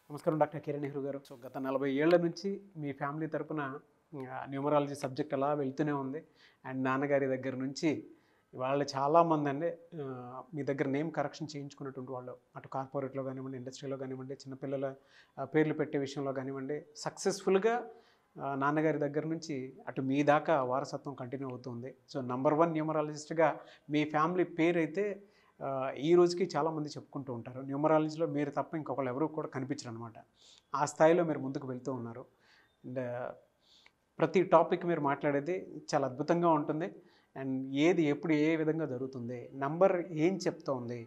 నమస్కారం డాక్టర్ కిరణ్ నెహ్రూ గారు. సో గత 40 ఏళ్ల నుంచి మీ ఫ్యామిలీ తరపున న్యూమరాలజీ సబ్జెక్ట్ అలా వెళ్తూనే ఉంది. అండ్ నాన్నగారి దగ్గర నుంచి వాళ్ళు చాలామంది అండి మీ దగ్గర నేమ్ కరెక్షన్ చేయించుకున్నటువంటి వాళ్ళు, అటు కార్పొరేట్లో కానివ్వండి, ఇండస్ట్రీలో కానివ్వండి, చిన్నపిల్లల పేర్లు పెట్టే విషయంలో కానివ్వండి, సక్సెస్ఫుల్గా నాన్నగారి దగ్గర నుంచి అటు మీ దాకా వారసత్వం కంటిన్యూ అవుతుంది. సో నంబర్ 1 న్యూమరాలజిస్ట్గా మీ ఫ్యామిలీ పేరు అయితే ఈ రోజుకి చాలామంది చెప్పుకుంటూ ఉంటారు. న్యూమరాలజీలో మీరు తప్ప ఇంకొకళ్ళు ఎవరు కూడా కనిపించరు అనమాట. ఆ స్థాయిలో మీరు ముందుకు వెళ్తూ ఉన్నారు. అండ్ ప్రతి టాపిక్ మీరు మాట్లాడేది చాలా అద్భుతంగా ఉంటుంది. అండ్ ఏది ఎప్పుడు ఏ విధంగా జరుగుతుంది, నంబర్ ఏం చెప్తూ ఉంది,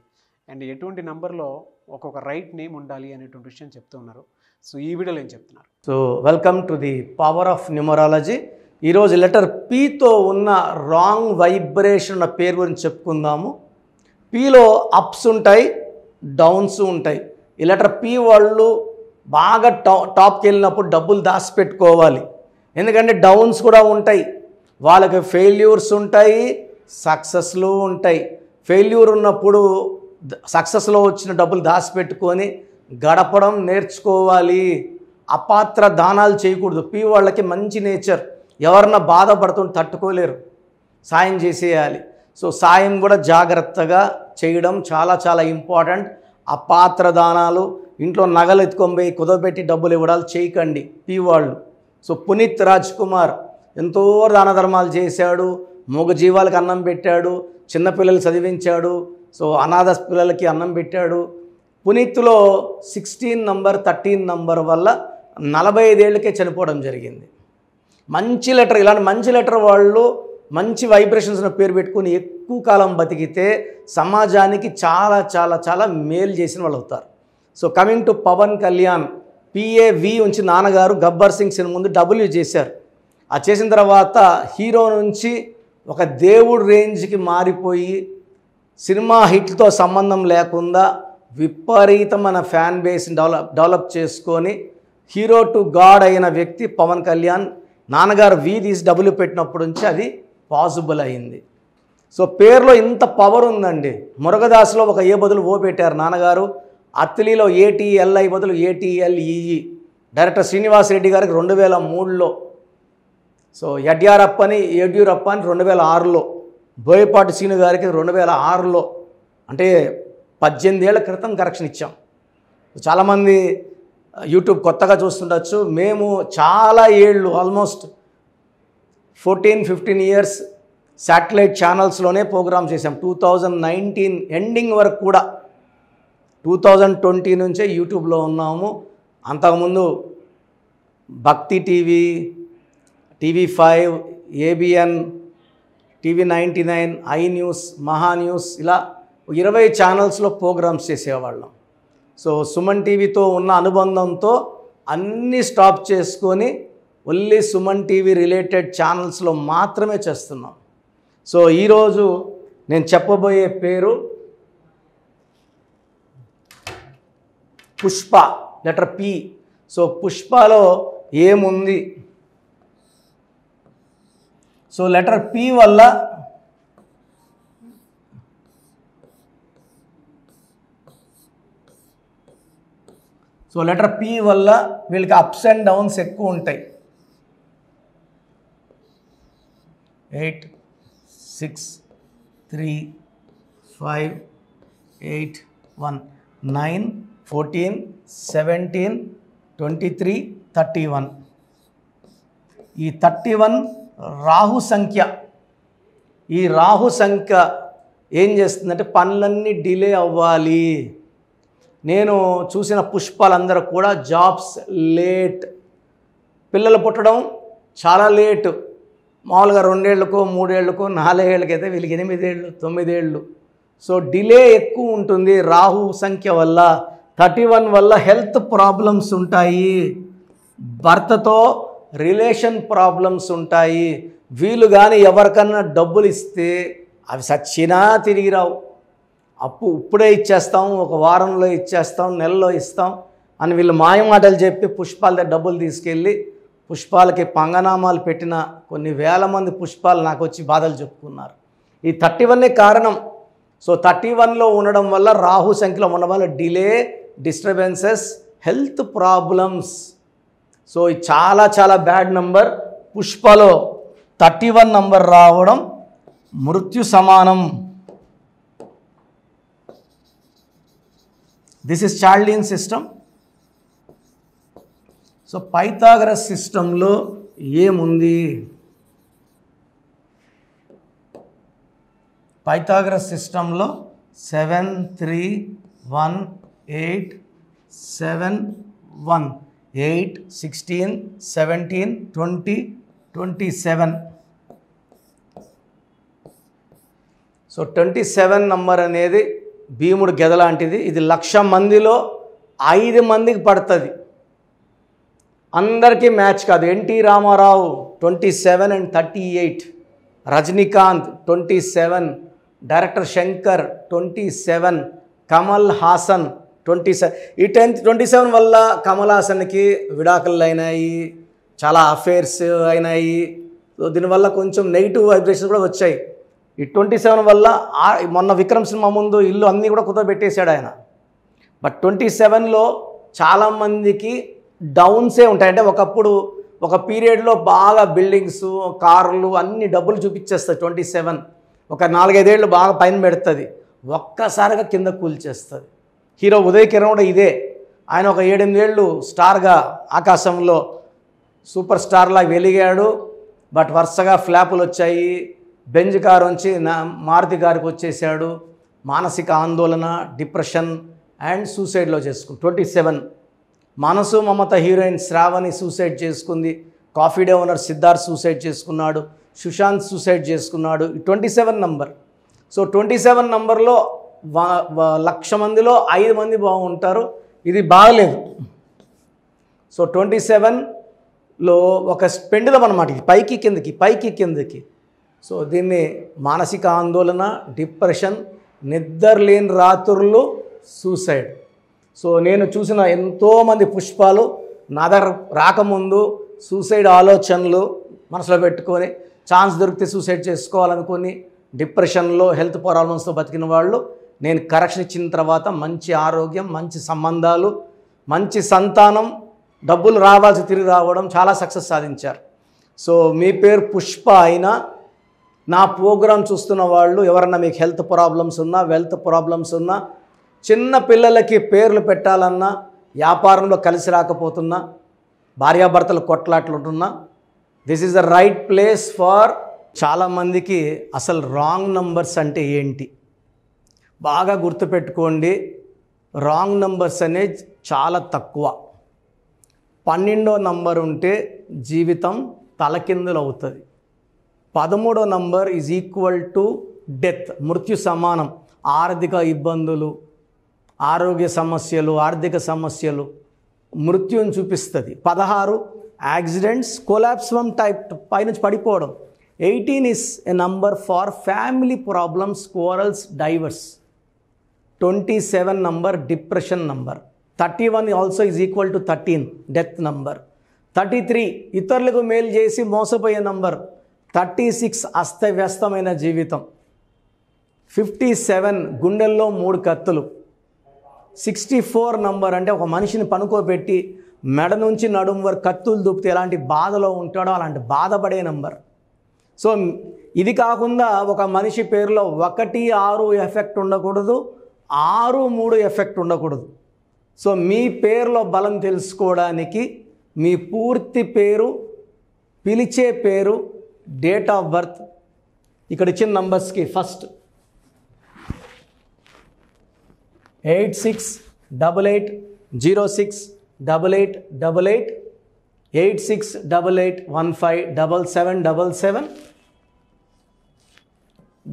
అండ్ ఎటువంటి నంబర్లో ఒక్కొక్క రైట్ నేమ్ ఉండాలి అనేటువంటి విషయం చెప్తూ ఉన్నారు. సో ఈ వీడియోలో ఏం చెప్తున్నారు? So welcome to the power of numerology. ఈరోజు లెటర్ పీతో ఉన్న రాంగ్ వైబ్రేషన్ ఉన్న పేరు గురించి చెప్పుకుందాము. పీలో అప్స్ ఉంటాయి, డౌన్స్ ఉంటాయి. ఈ లెటర్ పీ వాళ్ళు బాగా టాప్కి వెళ్ళినప్పుడు డబ్బులు దాచిపెట్టుకోవాలి. ఎందుకంటే డౌన్స్ కూడా ఉంటాయి, వాళ్ళకి ఫెయిల్యూర్స్ ఉంటాయి, సక్సెస్లు ఉంటాయి. ఫెయిల్యూర్ ఉన్నప్పుడు సక్సెస్లో వచ్చిన డబ్బులు దాచిపెట్టుకొని గడపడం నేర్చుకోవాలి. అపాత్ర దానాలు చేయకూడదు. పీ వాళ్ళకి మంచి నేచర్, ఎవరన్నా బాధపడుతుంటే తట్టుకోలేరు, సాయం చేసేయాలి. సో సాయం కూడా జాగ్రత్తగా చేయడం చాలా చాలా ఇంపార్టెంట్. అపాత్ర దానాలు, ఇంట్లో నగలు ఎత్తుకొని కుదవబెట్టి డబ్బులు ఇవ్వడాలు చేయకండి పీ వాళ్ళు. సో పునీత్ రాజ్ కుమార్ ఎంతో దాన ధర్మాలు చేశాడు, మూగజీవాలకు అన్నం పెట్టాడు, చిన్నపిల్లలు చదివించాడు, సో అనాథ పిల్లలకి అన్నం పెట్టాడు. పునీత్లో 16 నంబర్ 13 నంబర్ వల్ల 45 ఏళ్ళకే చనిపోవడం జరిగింది. మంచి లెటర్, ఇలాంటి మంచి లెటర్ వాళ్ళు మంచి వైబ్రేషన్స్ ఉన్న పేరు పెట్టుకుని ఎక్కువ కాలం బతికితే సమాజానికి చాలా చాలా చాలా మేలు చేసిన వాళ్ళు అవుతారు. So coming to Pawan Kalyan, PAV ఉంచి నాన్నగారు గబ్బర్ సింగ్ సినిమా ముందు డబ్ల్యూ చేశారు. ఆ చేసిన తర్వాత హీరో నుంచి ఒక దేవుడు రేంజ్కి మారిపోయి సినిమా హిట్తో సంబంధం లేకుండా విపరీతమైన ఫ్యాన్ బేస్ని డెవలప్ చేసుకొని హీరో టు గాడ్ అయిన వ్యక్తి పవన్ కళ్యాణ్. నాన్నగారు V తీసి డబ్బులు పెట్టినప్పటి నుంచి అది పాసిబుల్ అయింది. సో పేరులో ఇంత పవర్ ఉందండి. మురుగదాసులో ఒక ఏ బదులు ఓ పెట్టారు నాన్నగారు. అత్తిలిలో ATLI బదులు ATLEE. డైరెక్టర్ శ్రీనివాస్ రెడ్డి గారికి 2003లో, సో యడ్యూరప్ప అని 2006లో, బోయపాటి శ్రీను గారికి 2006లో, అంటే 18 ఏళ్ల క్రితం కరెక్షన్ ఇచ్చాం. చాలామంది యూట్యూబ్ కొత్తగా చూస్తుండొచ్చు. మేము చాలా ఏళ్ళు, ఆల్మోస్ట్ 14-15 ఇయర్స్ శాటిలైట్ ఛానల్స్లోనే ప్రోగ్రామ్ చేసాం. 2019 ఎండింగ్ వరకు కూడా, 2020 నుంచే యూట్యూబ్లో ఉన్నాము. అంతకుముందు భక్తి TV, TV5, ABN, TV99, iNews, మహా న్యూస్, ఇలా 20 ఛానల్స్లో ప్రోగ్రామ్స్ చేసేవాళ్ళం. సో సుమన్ టీవీతో ఉన్న అనుబంధంతో అన్నీ స్టాప్ చేసుకొని ఓన్లీ సుమన్ టీవీ రిలేటెడ్ ఛానల్స్లో మాత్రమే చేస్తున్నాం. సో ఈరోజు నేను చెప్పబోయే పేరు పుష్ప, లెటర్ P. సో పుష్పలో ఏముంది? సో లెటర్ P వల్ల వీళ్ళకి అప్స్ అండ్ డౌన్స్ ఎక్కువ ఉంటాయి. 8, 6, 3, 5, 8, 1, 9, 14, 17, 23, 31. ఈ 31 రాహు సంఖ్య. ఈ రాహు సంఖ్య ఏం చేస్తుందంటే పనులన్నీ డిలే అవ్వాలి. నేను చూసిన పుష్పాలందరూ కూడా జాబ్స్ లేట్, పిల్లలు పుట్టడం చాలా లేటు. మామూలుగా 2 ఏళ్ళకో 3 ఏళ్ళకో 4 ఏళ్ళకి అయితే వీళ్ళకి 8 ఏళ్ళు 9 ఏళ్ళు. సో డిలే ఎక్కువ ఉంటుంది రాహు సంఖ్య వల్ల. 31 వల్ల హెల్త్ ప్రాబ్లమ్స్ ఉంటాయి, భర్తతో రిలేషన్ ప్రాబ్లమ్స్ ఉంటాయి. వీళ్ళు కానీ ఎవరికన్నా డబ్బులు ఇస్తే అవి సచ్చినా తిరిగి రావు. ఇప్పుడే ఇచ్చేస్తాం, ఒక వారంలో ఇచ్చేస్తాం, నెలలో ఇస్తాం అని వీళ్ళు మాయమాటలు చెప్పి పుష్పాల దగ్గర డబ్బులు తీసుకెళ్ళి పుష్పాలకి పంగనామాలు పెట్టిన కొన్ని వేల మంది పుష్పాలు నాకు వచ్చి బాధలు చెప్పుకున్నారు. ఈ 31 కారణం. సో 31లో ఉండడం వల్ల, రాహు సంఖ్యలో ఉండడం వల్ల delay, disturbances, health problems. So ఇది చాలా చాలా బ్యాడ్ నంబర్. పుష్పలో 31 నంబర్ రావడం మృత్యు సమానం. This is చార్లియన్ system. So Pythagoras సిస్టంలో ఏముంది? పైథాగరస్ సిస్టంలో 7 3 1 8 7 1 8 16 17 20 27. సో 27 నంబర్ అనేది భీముడు గెద లాంటిది. ఇది 1,00,000 మందిలో 5 మందికి పడుతుంది. అందరికీ మ్యాచ్ కాదు. NT Rama Rao 27 and 38, Rajinikanth 27, director Shankar 27, Kamal Haasan 27. ఈ 27 వల్ల కమల్ హాసన్కి విడాకులు అయినాయి, చాలా అఫేర్స్ అయినాయి. సో దీనివల్ల కొంచెం నెగిటివ్ వైబ్రేషన్స్ కూడా వచ్చాయి. ఈ 27 వల్ల మొన్న విక్రమ్ సినిమా ముందు ఇల్లు అన్నీ కూడా కుదరబెట్టేశాడు ఆయన. బట్ 27లో చాలామందికి డౌన్సే ఉంటాయి. అంటే ఒకప్పుడు ఒక పీరియడ్లో బాగా బిల్డింగ్స్, కార్లు అన్ని డబ్బులు చూపించేస్తుంది 27. ఒక 4-5 ఏళ్ళు బాగా పైన పెడుతుంది, ఒక్కసారిగా కింద కూల్చేస్తుంది. హీరో ఉదయ్ కిరణ్ కూడా ఇదే. ఆయన ఒక 7-8 ఏళ్ళు స్టార్గా ఆకాశంలో సూపర్ స్టార్లా వెలిగాడు. బట్ వరుసగా ఫ్లాపులు వచ్చాయి. బెంజ్ కారు నుంచి మారుతి గారికి వచ్చేసాడు. మానసిక ఆందోళన, డిప్రెషన్ అండ్ సూసైడ్లో చేసుకుంది. 27 మనసు మమత హీరోయిన్ శ్రావణి సూసైడ్ చేసుకుంది. Coffee day owner Siddharth suicide చేసుకున్నాడు. సుశాంత్ సూసైడ్ చేసుకున్నాడు. 27 నంబర్. సో 27 నంబర్లో 1,00,000 మందిలో 5 మంది బాగుంటారు. ఇది బాగలేదు. సో 27లో ఒక పెండుదం అన్నమాట. ఇది పైకి కిందకి, పైకి కిందకి. సో దీన్ని మానసిక ఆందోళన, డిప్రెషన్, నిద్రలేని రాత్రులు, సూసైడ్. సో నేను చూసిన ఎంతోమంది పుష్పాలు నా దగ్గర రాకముందు సూసైడ్ ఆలోచనలు మనసులో పెట్టుకొని ఛాన్స్ దొరికితే సూసైడ్ చేసుకోవాలనుకొని డిప్రెషన్లో, హెల్త్ ప్రాబ్లమ్స్తో బతికిన వాళ్ళు నేను కరెక్షన్ ఇచ్చిన తర్వాత మంచి ఆరోగ్యం, మంచి సంబంధాలు, మంచి సంతానం, డబ్బులు రావాల్సి తిరిగి రావడం, చాలా సక్సెస్ సాధించారు. సో మీ పేరు పుష్ప అయినా నా ప్రోగ్రాం చూస్తున్న వాళ్ళు ఎవరన్నా మీకు హెల్త్ ప్రాబ్లమ్స్ ఉన్నా, వెల్త్ ప్రాబ్లమ్స్ ఉన్నా, చిన్న పిల్లలకి పేర్లు పెట్టాలన్నా, వ్యాపారంలో కలిసి రాకపోతున్నా, భార్యాభర్తలు కొట్లాట్లు ఉంటున్నా, this is the right place for. చాలామందికి అసలు రాంగ్ నంబర్స్ అంటే ఏంటి బాగా గుర్తుపెట్టుకోండి. రాంగ్ నంబర్స్ అనేది చాలా తక్కువ. 12వ నంబర్ ఉంటే జీవితం తలకిందులు అవుతుంది. 13వ number is equal to death, మృత్యు సమానం. ఆర్థిక ఇబ్బందులు, ఆరోగ్య సమస్యలు, ఆర్థిక సమస్యలు మృత్యుని చూపిస్తుంది. 16 యాక్సిడెంట్స్, కొలాప్స్ ఫ్రమ్ టైప్ పైనుంచి పడిపోవడం. 18 is a number far family problems, quarrels, divorce. 27 number depression number. 31 also is equal to 13, death number. 33 ఇతరులకు మేలు చేసి మోసపోయే నంబర్. 36 అస్తవ్యస్తమైన జీవితం. 57 గుండెల్లో 3 కత్తులు. 64 నంబర్ అంటే ఒక మనిషిని పనుకోబెట్టి మెడ నుంచి నడుము వరకు కత్తులు దూపితే ఎలాంటి బాధలో ఉంటాడో అలాంటి బాధపడే నంబర్. సో ఇది కాకుండా ఒక మనిషి పేరులో 1 6 ఎఫెక్ట్ ఉండకూడదు, 6 3 ఎఫెక్ట్ ఉండకూడదు. సో మీ పేరులో బలం తెలుసుకోవడానికి మీ పూర్తి పేరు, పిలిచే పేరు, డేట్ ఆఫ్ బర్త్, ఇక్కడ ఇచ్చిన నంబర్స్కి ఫస్ట్ 8688068888 8688157777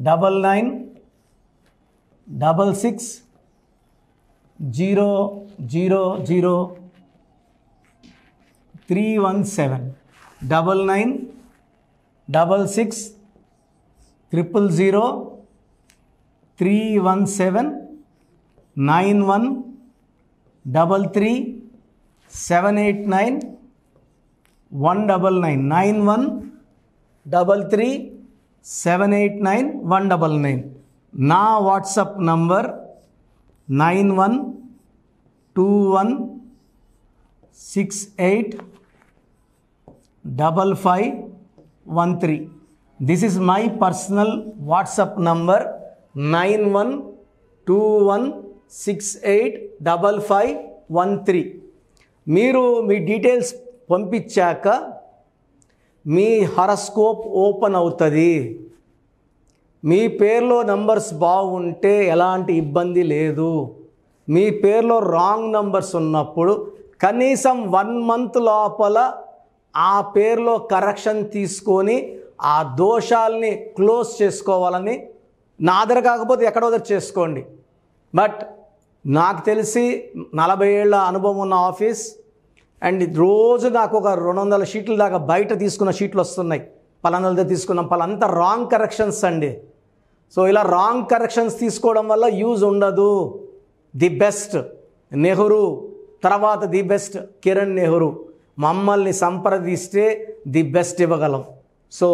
9966000317 9966000317 9133789199 నా WhatsApp number 9121 91685513. This is my personal WhatsApp number 9121685513. మీరు మీ డీటెయిల్స్ పంపించాక మీ హారోస్కోప్ ఓపెన్ అవుతుంది. మీ పేరులో నంబర్స్ బాగుంటే ఎలాంటి ఇబ్బంది లేదు. మీ పేరులో రాంగ్ నంబర్స్ ఉన్నప్పుడు కనీసం 1 మంత్ లోపల ఆ పేరులో కరెక్షన్ తీసుకొని ఆ దోషాలని క్లోజ్ చేసుకోవాలని, నా దగ్గర కాకపోతే ఎక్కడో దగ్గర చేసుకోండి. బట్ నాకు తెలిసి 40 ఏళ్ళ అనుభవం ఉన్న ఆఫీస్ అండ్ రోజు నాకు ఒక 200 షీట్ల దాకా బయట తీసుకున్న షీట్లు వస్తున్నాయి. పలానాలతో తీసుకున్నాం, పలానంతా రాంగ్ కరెక్షన్స్ అండి. సో ఇలా రాంగ్ కరెక్షన్స్ తీసుకోవడం వల్ల యూజ్ ఉండదు. ది బెస్ట్ నెహ్రూ, తర్వాత ది బెస్ట్ కిరణ్ నెహ్రూ, మమ్మల్ని సంప్రదిస్తే ది బెస్ట్ ఇవ్వగలం. సో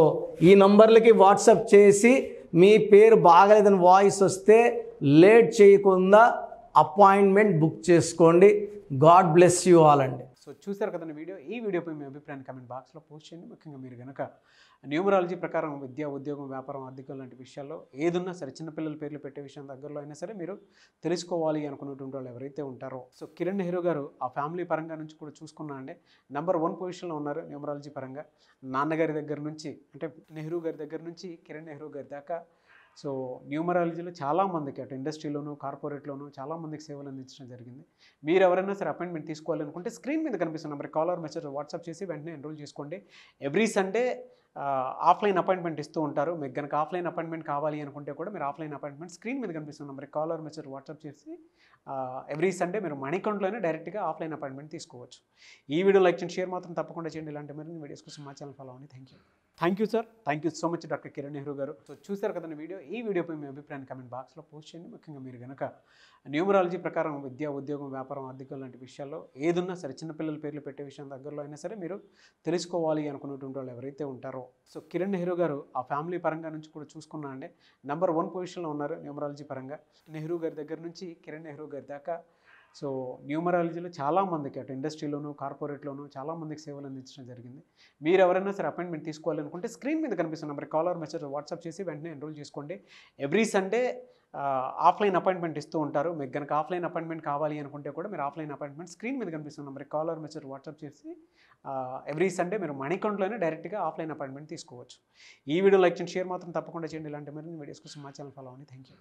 ఈ నంబర్లకి వాట్సాప్ చేసి మీ పేరు బాగలేదని వాయిస్ వస్తే లేట్ చేయకుండా అపాయింట్మెంట్ బుక్ చేసుకోండి. గాడ్ బ్లెస్ యూ ఆల్ అండి. సో చూసారు కదండి వీడియో. ఈ వీడియోపై మీ అభిప్రాయాన్ని కామెంట్ బాక్స్లో పోస్ట్ చేయండి. ముఖ్యంగా మీరు కనుక న్యూమరాలజీ ప్రకారం విద్య, ఉద్యోగం, వ్యాపారం, ఆర్థికం లాంటి విషయాల్లో ఏదున్నా సరే, చిన్నపిల్లల పేర్లు పెట్టే విషయం దగ్గరలో అయినా సరే మీరు తెలుసుకోవాలి అనుకున్నటువంటి వాళ్ళు ఎవరైతే ఉంటారో, సో కిరణ్ నెహ్రూ గారు ఆ ఫ్యామిలీ పరంగా నుంచి కూడా చూసుకున్నా అండి నంబర్ 1 పొజిషన్లో ఉన్నారు న్యూమరాలజీ పరంగా. నాన్నగారి దగ్గర నుంచి, అంటే నెహ్రూ గారి దగ్గర నుంచి కిరణ్ నెహ్రూ గారి దాకా సో న్యూమరాలజీలో చాలామందికి అటు ఇండస్ట్రీలోను, కార్పొరేట్లోను చాలామందికి సేవలు అందించడం జరిగింది. మీరు ఎవరైనా సరే అపాయింట్మెంట్ తీసుకోవాలనుకుంటే స్క్రీన్ మీద కనిపిస్తున్న నెంబర్ కాలర్ మెసేజ్ వాట్సాప్ చేసి వెంటనే ఎన్రోల్ చేసుకోండి. ఎవ్రీ సండే ఆఫ్లైన్ అపాయింట్మెంట్ ఇస్తూ ఉంటారు. మీకు కనుక ఆఫ్లైన్ అపాయింట్మెంట్ కావాలి అనుకుంటే కూడా మీరు ఆఫ్లైన్ అపాయింట్మెంట్ స్క్రీన్ మీద కనిపిస్తున్న నెంబర్ కాలర్ మెసేజ్ వాట్సాప్ చేసి ఎవ్రీ సండే మీరు మణికంట్లోనే డైరెక్ట్గా ఆఫ్లైన్ అపాయింట్మెంట్ తీసుకోవచ్చు. ఈ వీడియో లైక్ చేయండి, షేర్ మాత్రం తప్పకుండా చేయండి. ఇలాంటి మరిన్ని వీడియోస్ కోసం మా ఛానల్ ఫాలో అవ్వండి. Thank you sir. Thank you so much doctor Kiran Nehru గారు. సో చూసారు కదండి వీడియో. ఈ వీడియోపై మీ అభిప్రాయాన్ని కామెంట్ బాక్స్లో పోస్ట్ చేయండి. ముఖ్యంగా మీరు కనుక న్యూమరాలజీ ప్రకారం విద్య, ఉద్యోగం, వ్యాపారం, ఆర్థికం లాంటి విషయాల్లో ఏదున్నా సరే, చిన్నపిల్లల పేర్లు పెట్టే విషయం దగ్గరలో అయినా సరే మీరు తెలుసుకోవాలి అనుకున్నటువంటి వాళ్ళు ఎవరైతే ఉంటారో, సో కిరణ్ నెహ్రూ గారు ఆ ఫ్యామిలీ పరంగా నుంచి కూడా చూసుకున్నా అండి నంబర్ 1 పొజిషన్లో ఉన్నారు న్యూమరాలజీ పరంగా. నెహ్రూ గారి దగ్గర నుంచి కిరణ్ నెహ్రూ గారి దాకా సో న్యూమరాలజీలో చాలామందికి అటు ఇండస్ట్రీలోను, కార్పొరేట్లోను చాలామందికి సేవలు అందించడం జరిగింది. మీరు ఎవరైనా సరే అపాయింట్మెంట్ తీసుకోవాలనుకుంటే స్క్రీన్ మీద కనిపిస్తున్న నెంబర్ కాలర్ మెసేజ్ వాట్సాప్ చేసి వెంటనే ఎన్రోల్ చేసుకోండి. ఎవ్రీ సండే ఆఫ్లైన్ అపాయింట్మెంట్ ఇస్తూ ఉంటారు. మీకు కనుక ఆఫ్లైన్ అపాయింట్మెంట్ కావాలి అనుకుంటే కూడా మీరు ఆఫ్లైన్ అపాయింట్మెంట్ స్క్రీన్ మీద కనిపిస్తున్న నెంబర్ కాలర్ మెసేజ్ వాట్సాప్ చేసి ఎవ్రీ సండే మీరు మణికంట్లోనే డైరెక్ట్గా ఆఫ్లైన్ అపాయింట్మెంట్ తీసుకోవచ్చు. ఈ వీడియో లైక్ చేయండి, షేర్ మాత్రం తప్పకుండా చేయండి. ఇలాంటి మరిన్ని వీడియోస్ కోసం మా ఛానల్ ఫాలో అవ్వండి. Thank you.